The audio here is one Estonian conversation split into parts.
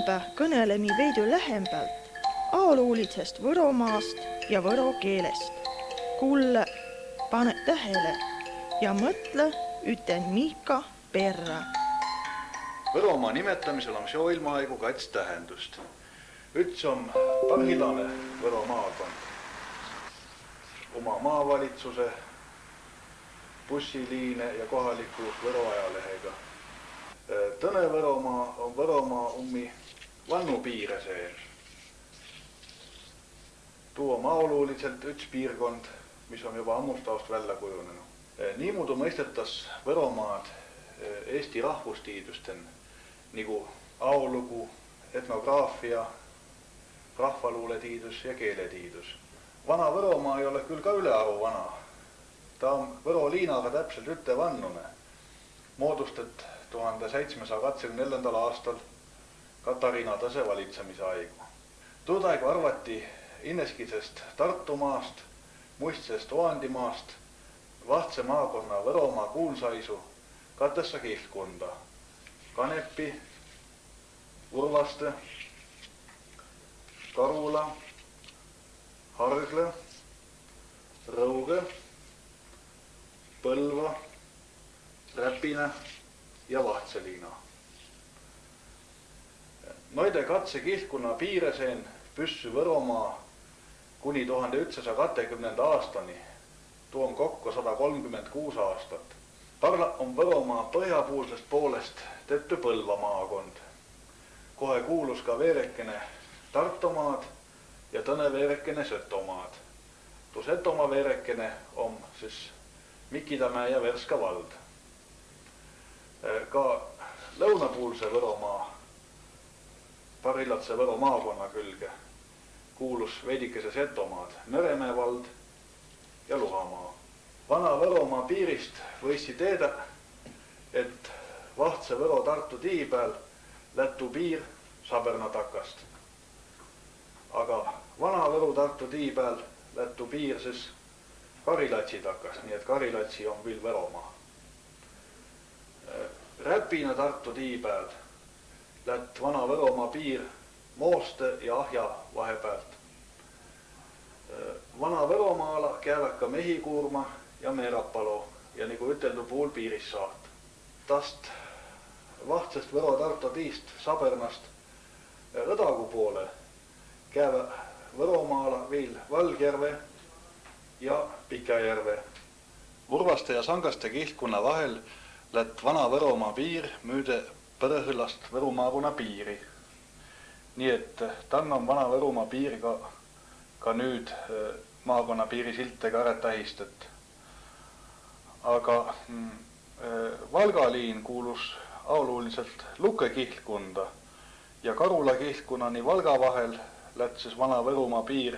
täämbä kõnelemi veidi lähembalt aoluulisest Võromaast ja võro keelest. Kulle, pane tähele ja mõtle üten Miika perra. Võromaa nimetamisel on ilmaaegu kats tähendust. Üks on parhilane Võro maakond. Oma maavalitsuse, bussiliine ja kohaliku Võro ajalehega. Tõne Võromaa on Võromaa ummi vannu piire sees. Tuu on aoluliselt üks piirkond, mis on juba ammustaust välja kujunenu. Niimoodi mõistetas Võromaad Eesti rahvustiidusten nagu aolugu, etnograafia, rahvaluuletiidus ja keeletiidus. Vana Võromaa ei ole küll ka ülearu vana. Ta on Võro liinaga täpselt ütte vannune. Moodustet 1724. aastal Katariina Tase valitsemise aigu. Tuudaigu arvati Inneskisest Tartumaast, Muistsest Oandimaast, Vahtse maakonna Võromaa kuulsaisu katessa kihtkonda. Kanepi, Urvaste, Karula, Hargle, Rõuge, Põlva, Räpine ja Vahtseliina. Noide katse kihtkunna piireseen püssy Võromaa kuni 1920. aastani. Tuu on kokku 136 aastat. Parla on Võromaa põhjapuulsest poolest tetty Põlva maakond. Kohe kuulus ka veerekene Tartomaad ja tõne veerekene Setomaad. Tuu Setomaa veerekene on siis Mikidamäe ja Verska vald. Ka lõunapuulse Võromaa, Parilatse Võro maakonna külge kuulus veidikese Setomaad, Nõremäe vald ja Luhamaa. Vana Võromaa piirist võisi teeda, et Vahtse Võro Tartu tii peal lätu piir Saberna takast. Aga vana Võro Tartu tii peal lätu piir siis Karilatsi takast, nii et Karilatsi on veel Võromaa. Räpina Tartu tii peal lät vana Võromaa piir Mooste ja Ahja vahepealt. Vana Võromaala käivät ka Mehikuurma ja Meerapalo ja nagu üteldu puul piiris saat. Tast Vahtsest Võro Tartu tiist Sabernast Õdagu poole käivä Võromaala veel Valgjärve ja Pikäjärve. Urvaste ja Sangaste kihtkunna vahel lät vana Võromaa piir müüde Põrõhõllast Võru maakonna piiri. Nii et tann on vana Võrumaa piiri ka nüüd maakonna piirisilte ka ära tähistet. Aga Valgaliin kuulus aululiselt Luke kihtkunda ja Karula kihtkunnani Valga vahel lätsis vana Võrumaa piir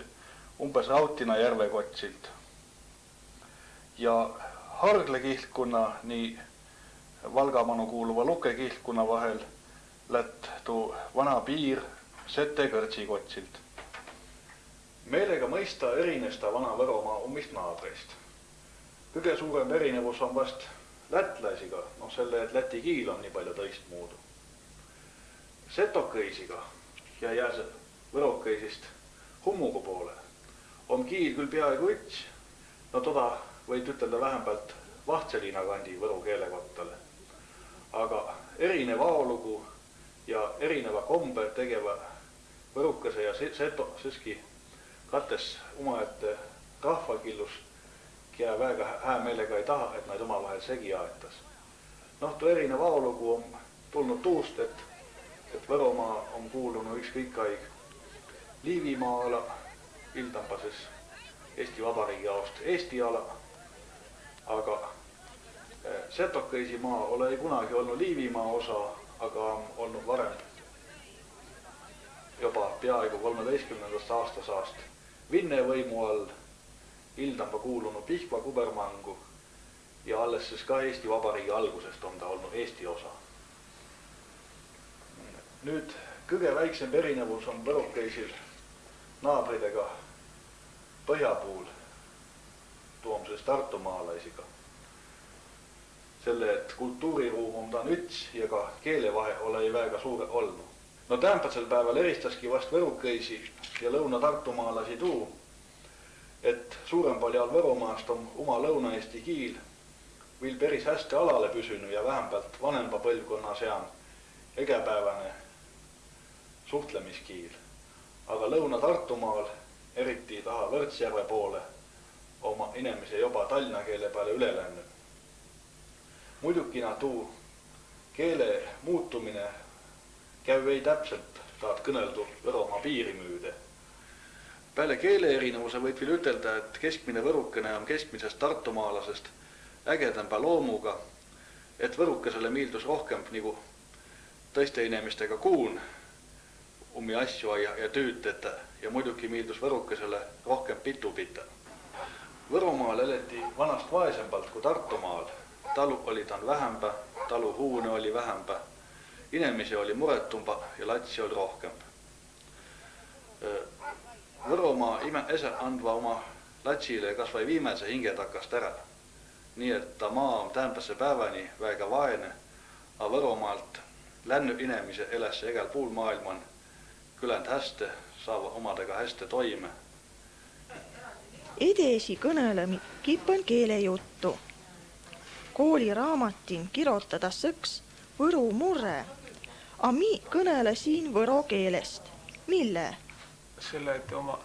umbes Rautina järve kotsilt. Ja Hargle kihtkunna nii Valgamanu kuuluva Luke kihtkunna vahel lätt tuu vana piir Sete kõrtsi kotsilt. Meelega mõista erines ta vana Võromaa ummist naabreist. Kõige suurem erinevus on vast lätlaisiga, selle, et läti kiil on nii palju tõist muudu. Setokõisiga ja jääse võrokõisist hummugu poole on kiil küll peaaegu üts, toda võid ütelda vähempalt Vahtseliina kandi võru keelekottale. Aga erineva aolugu ja erineva kombe tegeva võrukese ja seto siiski kates omaette rahvakillus, kea väga hää meelega ei taha, et neid omavahel segi aetas. Tuu erineva aolugu on tulnud tuust, et Võromaa on kuulunud ükskõik aeg Liivimaala, ildamba siis Eesti Vabariigi jaost Eesti ala, aga Setokõisi maa ole ei kunagi olnud Liivimaa osa, aga on olnud varem juba peaaegu 13. aastasaast Vinne võimu all ildamba kuulunud Pihkva kubermangu ja alles siis ka Eesti Vabariigi algusest on ta olnud Eesti osa. Nüüd kõige väiksem erinevus on võrokõisil naabridega põhjapuul, tuom siis Tartumaalaisiga. Selle, et kultuuriruum on ta üts ja ka keelevahe ole ei väga suure olnud. No tämpätsel päeval eristaski vast võrukõisi ja lõuna-tartumaalasi tuu, et suurem paljal Võromaast on oma Lõuna-Eesti kiil viil päris hästi alale püsynyt ja vähempalt vanempa põlvkonna sean egepäevane suhtlemiskiil. Aga Lõuna-Tartumaal, eriti taha Võrtsjärve poole, oma inimese joba tallinna keele peale üle läinud. Muidukina tuu keele muutumine käy ei täpselt taad kõneldu Võromaa piiri müüde. Peale keele erinevuse võib veel ütelda, et keskmine võrukene on keskmisest tartumaalasest ägedamba loomuga, et võrukesele miildus rohkem nagu tõiste inimestega kuun umi asju ja tüüteta ja muidugi miildus võrukesele rohkem pitu pita. Võromaal eleti vanast vaesempalt kui Tartumaal. Talu oli tan vähempä, talu huune oli vähempä, inimesi oli muretumpa ja latsi oli rohkem. Võromaa ese andva oma latsile kas vai viimase hingetakast ära. Nii et ta maa on tämpässe päevani väga vaene, a Võromaalt länny inimese elässä egal puul maailman küländ häste, saava omadega häste toime. Edesi kõnelemi kippan keelejuttu. Kooliraamatin kirjotada sõks võru murre, a mi kõnele siin võro keelest. Mille? Selle, et oma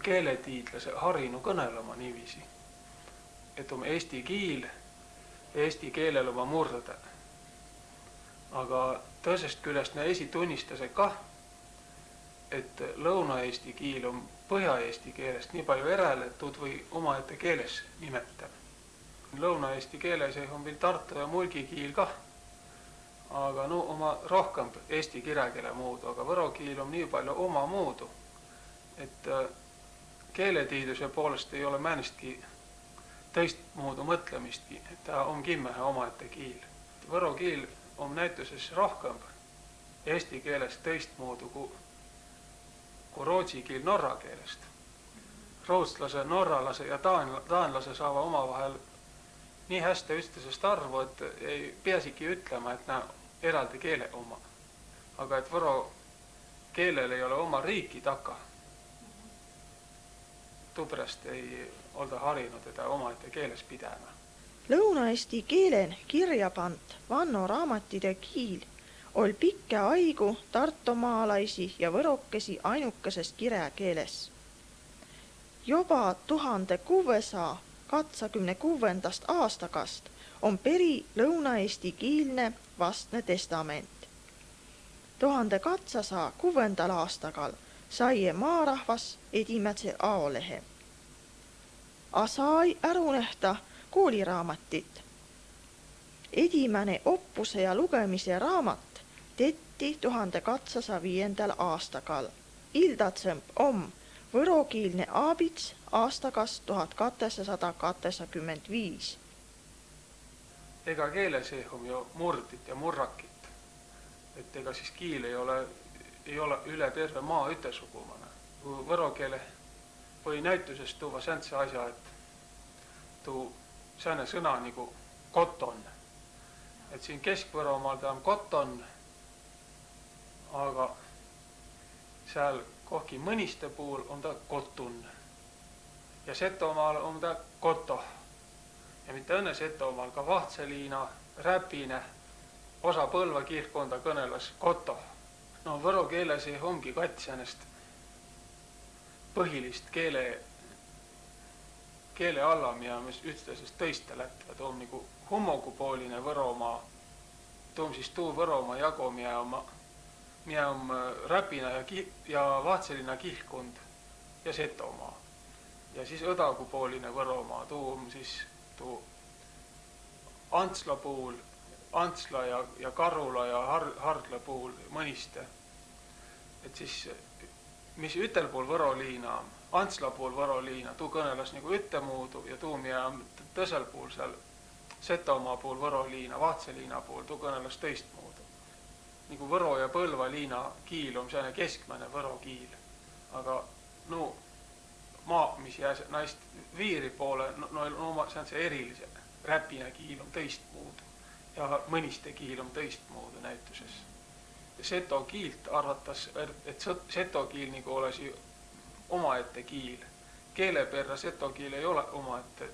keeletiidlase harinu kõnelema niiviisi. Et oma eesti kiil ja eesti keelel oma murda. Aga tõsest küljest me esitunnistasime kah, et Lõuna-Eesti kiil on Põhja-Eesti keelest nii palju erel, et tuud või omaette keeles nimeta. Lõuna-Eesti keeles on veel Tartu ja Mulgi kiil kah, aga oma rohkem eesti kirjakeele muudu, aga võro kiil on nii palju oma muudu, et keeletiidluse poolest ei ole määnestki teistmuudu mõtlemistki, et ta on kimmehe omaette kiil. Võro kiil on näituses rohkem eesti keelest teistmuudu kui rootsi kiil norra keelest. Rootslase, norralase ja taanlase saava omavahel nii hästi üksteisest arvu, et ei peasigi ütlema, et nää eraldi keele oma. Aga et võro keelel ei ole oma riiki taka. Tuupärast ei olda harinud teda omaette keeles pidäma. Lõuna-Eesti keelen kirja pant vanno raamatide kiil ol pikke aigu tartumaalaisi ja võrokesi ainukesest kirjakeeles. Joba 1626. aastakast on peri Lõuna-Eesti kiilne vastne testament. 1206. aastakal sai maarahvas edimätse aolehe. A sai ärunehta kooliraamatit. Edimäne oppuse ja lugemise raamat tetti 1205. aastakal. Ildatsemp om võrokiilne aabits aastakast 1285. Ega keeles on ju murdit ja murrakit. Et ega siis kiil ei ole üle terve maa ütesugumane. Võro keele või näitusest tuua säntse asja, et tuu sääne sõna nagu koton. Et siin Kesk-Võromaal ta on koton, aga seal kohki Mõniste puhul on ta kotun. Ja Setomaal on ta koto. Ja mitte õnne Setomaal, ka Vahtseliina, Räpine, osa Põlva kiirkonda kõnelas koto. No võro keeles ongi katsjänest põhilist keele allamia, mis üksteisest tõiste lätva. Tuu on nagu homogupooline Võromaa. Tuu on siis tuu Võromaa jagu, mida on Räpina ja Vahtseliina kihlkond ja Setomaa. Ja siis õdagupooline Võromaa. Tuu on siis tuu Antsla puhul, Antsla ja Karula ja Hardla puhul Mõniste. Et siis, mis ütel pool Võroliina on, Antsla pool Võroliina, tuu kõnelas nagu ütemuudu ja tuu, mida tõsel pool seal Setomaa pool Võroliina, Vahtseliina pool, tuu kõnelas teistmuudu. Nagu Võro ja Põlva liina kiil on sääne keskmäne Võro kiil. Aga maa, mis jää naist viiri poole, see on see erilise. Räpina kiil on teistmuudu ja Mõniste kiil on teistmuudu näituses. seto kiilt arvatas, et seto kiil nagu olisi omaette kiil. Keele perra seto kiil ei ole omaette,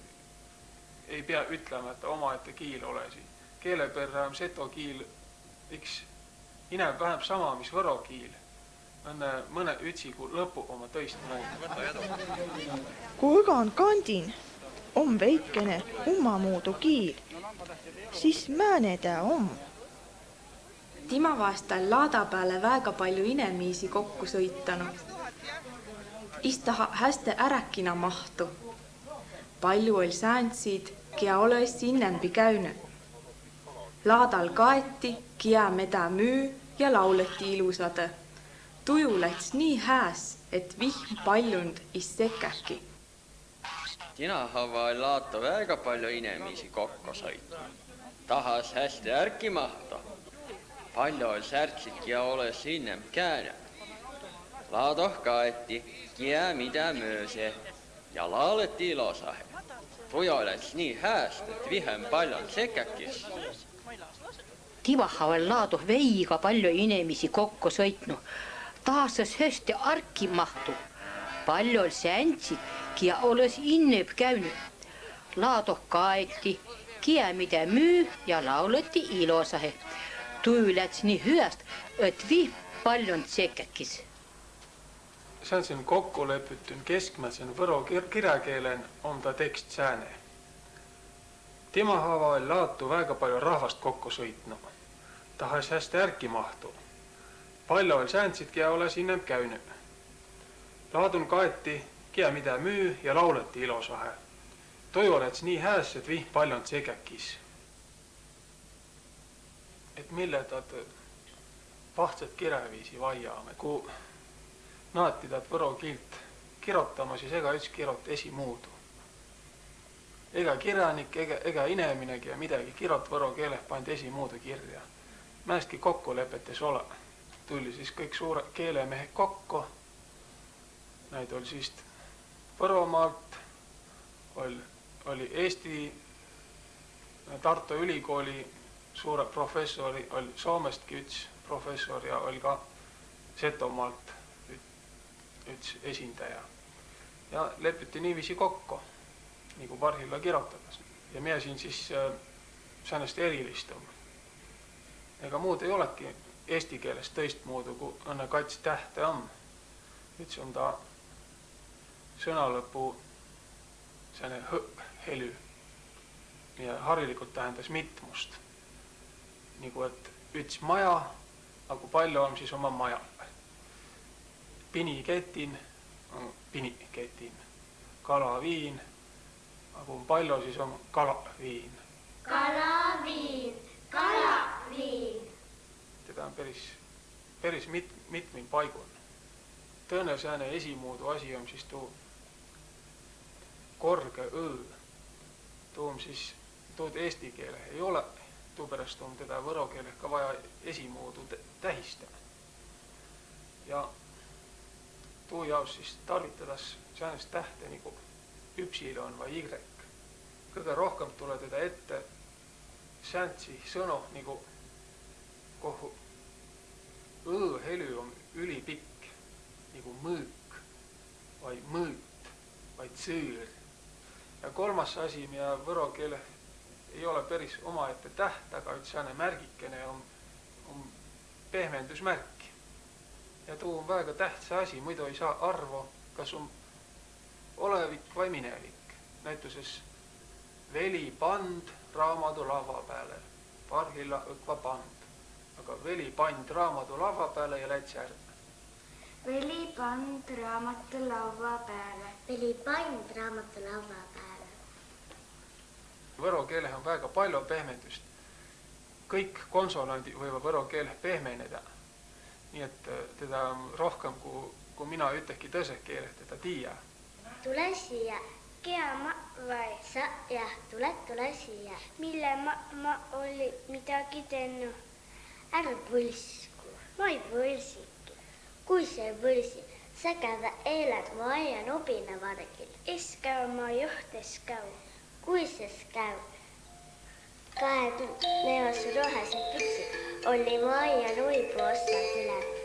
ei pea ütlema, että omaette kiil olisi. Keele perra on seto kiil üks inäb vähem sama, mis võro kiil. Mõne ütsigu lõpu oma tõist mõju. Kui õgan kandin on veikene ummamuudu kiil, siis määne ta on. Tima vaestal laada peale väga palju inemiisi kokku sõitanud. Istaha hästi äräkina mahtu. Palju oli säänsid, kia oleks innempi käynyt. Laadal kaeti, kia mida müü ja lauleti ilusade. Tuju läks nii hääs, et vihm paljund issekäki. Tina oli laata väga palju inimesi kokku sõitma. Tahas hästi ärki mahta. Palju oli särtsik ja oles innem käänä. Laadoh kaeti, kia mida mööse ja lauleti ilosahe. Tuju läks nii hääst, et vihem paljund sekäkis. Tivaha oli laaduh veiga palju inimesi kokku sõitnu. Tahas hästi arki mahtu. Palju oli säntsid, kia oles inneb käynyt. Laadoh kaeti, kia mida müü ja lauleti ilosahe. Tuju läks nii hüäst, et vihm paljund sekäkis. See on siin kokku lepitun keskmäisen võro kirjakeelen on ta tekst sääne. Timahava oli laatu väga palju rahvast kokku sõitnu. Tahas hästi ärki mahtu. Palju oli säänsid, kia oles innem käynyt. Laadun kaeti, kia mida müü ja lauleti ilosahe. Toju oleks nii hääs, et vihm paljund sekäkis. Et mille tad vahtsat kirjaviisi vaiaame, kui naati taad võro kiilt kirotama, siis ega üks kirot esimuudu. Ega kirjanik, ega ineminegi ja midagi kirot võro keeleh pand esimuudu kirja. Mäestki kokkulepetes ole. Tuli siis kõik suure keelemehed kokku. Näid oli siis Võromaalt, oli Eesti Tartu Ülikooli suure professori, oli Soomestki üks professor ja oli ka Setomaalt üks esindaja. Ja lepiti niiviisi kokku, nagu Parhilla kirjutatas. Ja meie siin siis säänest erilistum. Ega muud ei olegi eesti keeles tõistmuudu, kui õnne kats tähte on. Üks on ta sõnalõpu sääne helü ja harilikult tähendas mitmust. Nagu et üks maja, aga palju on siis oma maja. Piniketin on piniketin. Kalaviin, aga palju siis on kalaviin. Kalaviin, kalaviin. Teda on päris mitmin paigun. Tõene sääne esimuudu asi on siis tuu korge õõ. Tuu on siis, tuud eesti keele ei ole. Tuu pärast on teda võro keeleh ka vaja esimuudu tähistada. Ja tuu jaos siis tarvitadas säänest tähte nagu üpsilon või Y. Kõige rohkem tule teda ette sääntsi sõnu nagu kohu õõ helü on ülipikk nagu mõõk või mõõt või tsõõr. Ja kolmas asi, mida võro keele ei ole päris omaette täht, aga üks sääne märgikene on pehmendusmärk. Ja tuu on väga tähtsa asi, muidu ei saa arvo, kas on olevik või minevik. Näituses veli pand raamatu lava peale, Parhilla õkva pand. Aga veli pand raamatu lava peale ja läts järgne. Veli pand raamatu lava peale. Veli pand raamatu lava peale. Võro keeleh on väga palju pehmendust. Kõik konsonandid võivad võro keeleh pehmeneda. Nii et teda on rohkem, kui mina üteki tõseh keeleh teda tiia. Tule siia. Kea ma vai sa ja tule siia. Mille ma oli midagi tennu. Ära võlsku. Ma ei võlsiki. Kui see võlsi, sa käda eelad ma aia nobina vargil. Eskäu ma juhtes käu. Kui see käu. kahe neos rohelised püksid oli Maia Luibu otsas üle.